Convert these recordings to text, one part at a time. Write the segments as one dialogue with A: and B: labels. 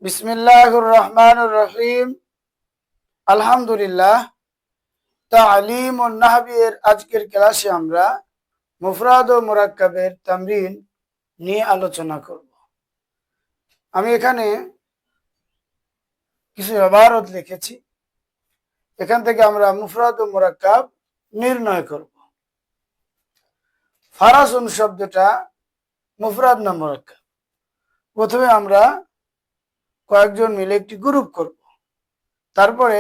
A: বিসমিল্লাহির রহমানির রহিম। আলহামদুলিল্লাহ। তালিম ও নাহবির আজকের ক্লাসে আমরা মুফরাদ ও মুরাক্কাবের তামরিন নিয়ে আলোচনা করব। আমি এখানে কিছু ইবারত লিখেছি, এখান থেকে আমরা মুফরাদ ও মুরাক্কাব নির্ণয় করব। ফারাসুন শব্দটা মুফরাদ না মুরাক্কাব? প্রথমে আমরা কয়েকজন মিলে একটি গ্রুপ করব, তারপরে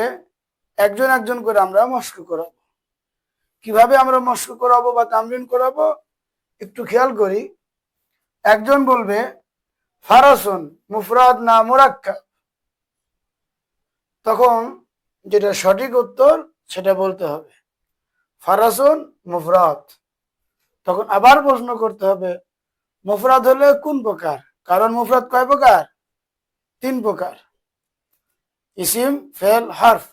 A: একজন একজন করে আমরা মশক করাবো। কিভাবে আমরা মশক করাবো বা তামরিন করাবো একটু খেয়াল করি। একজন বলবে ফারাসুন মুফরাদ না মুরাক্কাব, তখন যেটা সঠিক উত্তর সেটা বলতে হবে ফারাসুন মুফরাদ। তখন আবার প্রশ্ন করতে হবে মুফরাদ হলে কোন প্রকার, কারণ মুফরাদ কয় প্রকার? 3 প্রকার, ইসিম, ফেল, হারফ।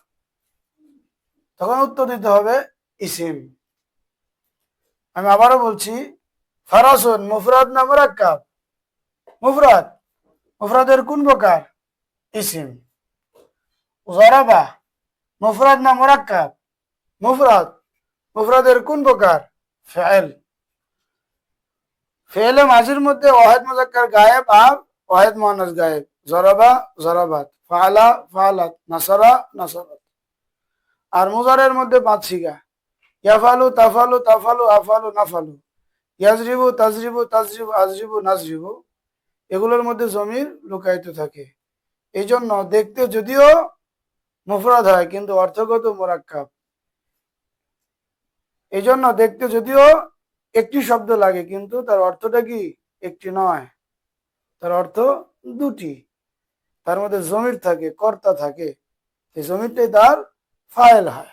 A: তখন উত্তর দিতে হবে ইসিম। আমি আবারও বলছি, ফারাসুন মুফরাদ না মুরাক্কাব? মুফরাদ। মুফরাদের কোন প্রকার? ইসিম। জরাবা মুফরাদ না মুরাক্কাব? মুফরাদ। মুফরাদের কোন প্রকার? ফেল। ফেলে মাঝির মধ্যে ওয়াহিদ মুজাক্কার গায়েব আর ওয়াহিদ মুআন্নাস গায়েব। জরাবা জরাবাত, ফাআলা ফাআলাত, নাসারা নাসারাত। আর মুজারের মধ্যে 5 সিগা, ইয়াফালু তাফালু তাফালু আফালু নাফালু, ইয়াজরিবু তাজরিবু তাজরিবু আজরিবু নাজরিবু। এগুলোর মধ্যে জমির লুকায়িত থাকে। এই জন্য দেখতে যদিও মুফরাদ হয় কিন্তু অর্থগত মুরাক্কাব। এই জন্য দেখতে যদিও একটি শব্দ লাগে কিন্তু তার অর্থটা কি? একটি নয়, তার অর্থ দুটি। তার মধ্যে জমির থাকে, কর্তা থাকে, এই জমিরটাই তার ফাইল হয়।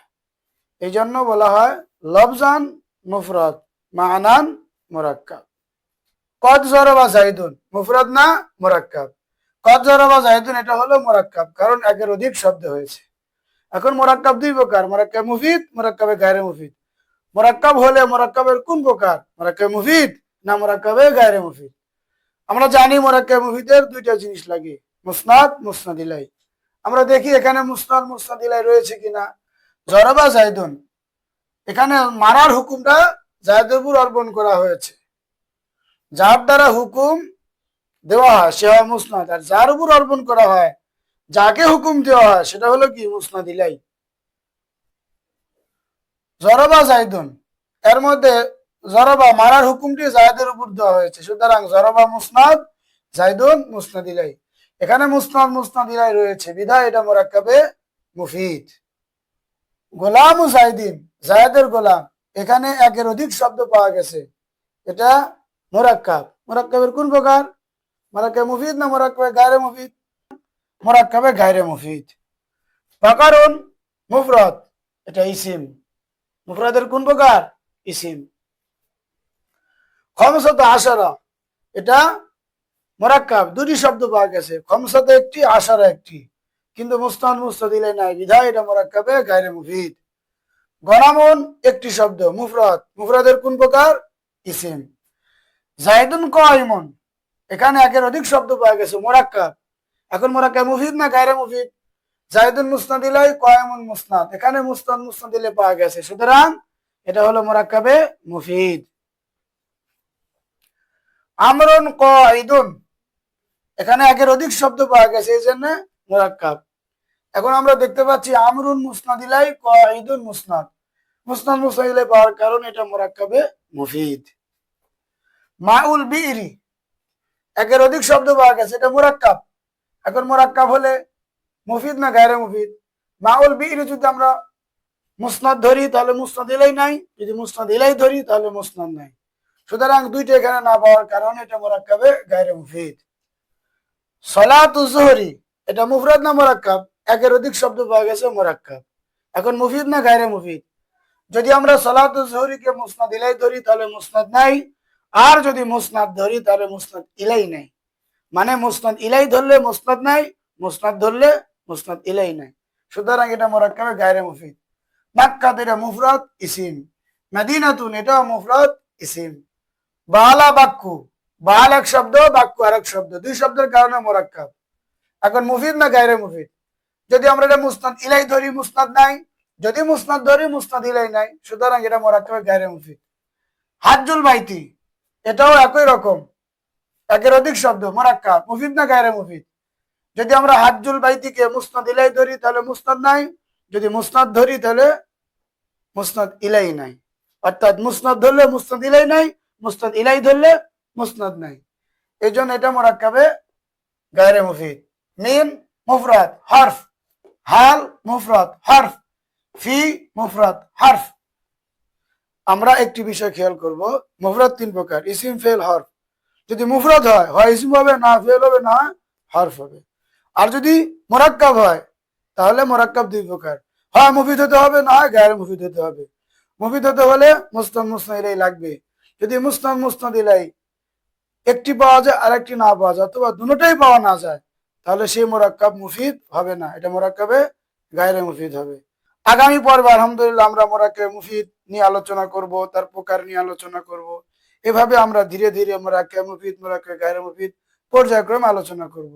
A: এই জন্য বলা হয় লফজান মুফরাদ, মানান মুরাক্কাব। কদ জরাবা জাইদুন মুফরাদ না মুরাক্কাব? কদ জরাবা জাইদুন এটা হলো মুরাক্কাব, কারণ একের অধিক শব্দ হয়েছে। এখন মুরাক্কাব 2 প্রকার, মুরাক্কাব মুফিদ, মুরাক্কাবে গায়রে মুফিদ। মুরাক্কাব হলে মুরাক্কাবের কোন প্রকার? মুরাক্কাব মুফিদ না মুরাক্কাবে গায়রে মুফিদ? আমরা জানি মুরাক্কাব মুফিদের 2টা জিনিস লাগে, মুসনাদ, মুসনাদ ইলাই। আমরা দেখি এখানে মুসনাদ মুসনাদ ইলাই রয়েছে কিনা। জরাবা জাইদুন, এখানে মারার হুকুমটা জায়দের উপর অর্পণ করা হয়েছে। যার দ্বারা হুকুম দেওয়া হয় সে হয় মুসনাদ, আর যার উপর অর্পণ করা হয়, যাকে হুকুম দেওয়া হয় সেটা হলো কি? মুসনাদ ইলাই। জরাবা জাইদুন, এর মধ্যে জরাবা মারার হুকুমটি জায়দের উপর দেওয়া হয়েছে, সুতরাং জরাবা মুসনাদ, জাইদুন মুসনাদ ইলাই। এখানে মুসনাদ মুসনাদ ইলাই রয়েছে বিধায় এটা মুরাক্কাবে মুফিদ। গোলাম ও জাইদিন, জায়দের গোলাম, এখানে একের অধিক শব্দ পাওয়া গেছে, এটা মুরাক্কাব। মুরাক্কাবের কোন প্রকার? মুরাক্কাব মুফিদ না মুরাক্কাবে গায়রে মুফিদ? মুরাক্কাবে গায়রে মুফিদ। বাকারুন মুফরাদ, এটা ইসিম। মুফরাদের কোন প্রকার? ইসিম। খমসাত আশারা, এটা মুরাক্কাব, 2টি শব্দ পাওয়া গেছে, খমসাতে একটি, আশারা একটি, কিন্তু মুস্তান মুস্তাদ ইলাই নাই বিধায় এটা মুরাক্কাবে গায়রে মুফিদ। গনামুন একটি শব্দ, মুফরাদ। মুফরাদের কোন প্রকার? ইসিম। জাইদুন কাইমুন, এখানে একের অধিক শব্দ পাওয়া গেছে, মুরাক্কাব। এখন মুরাক্কাব মুফিদ না গায়রে মুফিদ? জাইদুন মুসনাদ ইলাই, কাইমুন মুসনাদ, এখানে মুস্তাদ মুসনাদ ইলাই পাওয়া গেছে, সুতরাং এটা হলো মুরাক্কাবে মুফিদ। আমরুন কাইদুন, এখানে একের অধিক শব্দ পাওয়া গেছে, এই জন্য মুরাক্কাব। এখন আমরা দেখতে পাচ্ছি আমরুন মুসনাদ ইলাই, কাইদুন মুসনাদ, মুসনাদ মুসনাদ ইলাই পাওয়ার কারণ এটা মুরাক্কাবে মুফিদ। মাউল বিইরি, একের অধিক শব্দ পাওয়া গেছে, এটা মুরাক্কাব। এখন মুরাক্কাব হলে মুফিদ না গায়রে মুফিদ? মাউল বিইরি যদি আমরা মুসনাদ ধরি তাহলে মুসনাদ ইলাই নাই, যদি মুসনাদ ইলাই ধরি তাহলে মুসনাদ নাই, সুতরাং 2টা এখানে না পাওয়ার কারণে এটা মুরাক্কাবে গায়রে মুফিদ। সলাতু যুহরি, এটা মুফরাদ না মুরাক্কাব? একের অধিক শব্দ পাওয়া গেছে, মুরাক্কাব। এখন মুফিদ না গায়রে মুফিদ? যদি আমরা সলাতু যুহরিকে মুসনাদ ইলাই ধরি তাহলে মুসনাদ নাই, আর যদি মুসনাদ ধরি তাহলে মুসনাদ ইলাই নাই। মানে মুসনাদ ইলাই ধরলে মুসনাদ নাই, মুসনাদ ধরলে মুসনাদ ইলাই নাই, সুতরাং এটা মুরাক্কাবে গায়রে মুফিদ। মাক্কা, এটা মুফরাদ ইসিম। মদিনাতুন, এটা মুফরাদ ইসিম। বালা বাক্কু, বাল এক শব্দ, বাক্কু আরেক শব্দ, 2 শব্দের কারণে মুরাক্কাব। এখন মুফিদ না গায়রে মুফিদ? যদি আমরা এটা মুসনাদ ইলাই ধরি মুসনাদ নাই, যদি মুসনাদ ধরি মুসনাদ ইলাই নাই, সুতরাং এটা মোরাক্কাবে গায়রে মুফিদ। হাজ্জুল বাইতি এটাও একই রকম, একের অধিক শব্দ, মোরাক্কাব, মুফিদ না গায়রে মুফিদ? যদি আমরা হাজ্জুল বাইতিকে মুসনাদ ইলাই ধরি তাহলে মুসনাদ নাই, যদি মুসনাদ ধরি তাহলে মুসনাদ ইলাই নাই। অর্থাৎ মুসনাদ ধরলে মুসনাদ ইলাই নাই, মুসনাদ ইলাই ধরলে মুসনাদ নাই। এই জন্য এটা মোরাক্কাবে গায়রে মুফিদ। মিন মুফরাদ হরফ, হাল মুফরাদ হরফ, ফি মুফরাদ হরফ। আমরা একটি বিষয় খেয়াল করব, মুফরাদ তিন প্রকার, ইসিম ফেল হরফ। যদি মুফরাদ হয়, হয় ইসিম হবে, না ফেল হবে, না হরফ হবে। আর যদি মোরাক্কাব হয় তাহলে মোরাক্কাব দুই প্রকার, হয় মুফিদ হতে হবে, না হয় গায়রে মুফিদ হতে হবে। মুফিদ হতে হলে মুসনাদ মুসনাদ ইলাই লাগবে। যদি মুসনাদ মুসনাদ ইলাই একটি পাওয়া যায় আর একটি না পাওয়া যায়, অথবা দুটোটাই পাওয়া না যায়, তাহলে সেই মোরাক্কাব মুফিদ হবে না, এটা মোরাক্কাবে গায়রে মুফিদ হবে। আগামী পর্বে আলহামদুলিল্লাহ আমরা মোরাক্কাবে মুফিদ নিয়ে আলোচনা করব, তার প্রকার নিয়ে আলোচনা করব। এভাবে আমরা ধীরে ধীরে মোরাক্কাবে মুফিদ, মোরাক্কাবে গায়রে মুফিদ পর্যায়ক্রমে আলোচনা করব।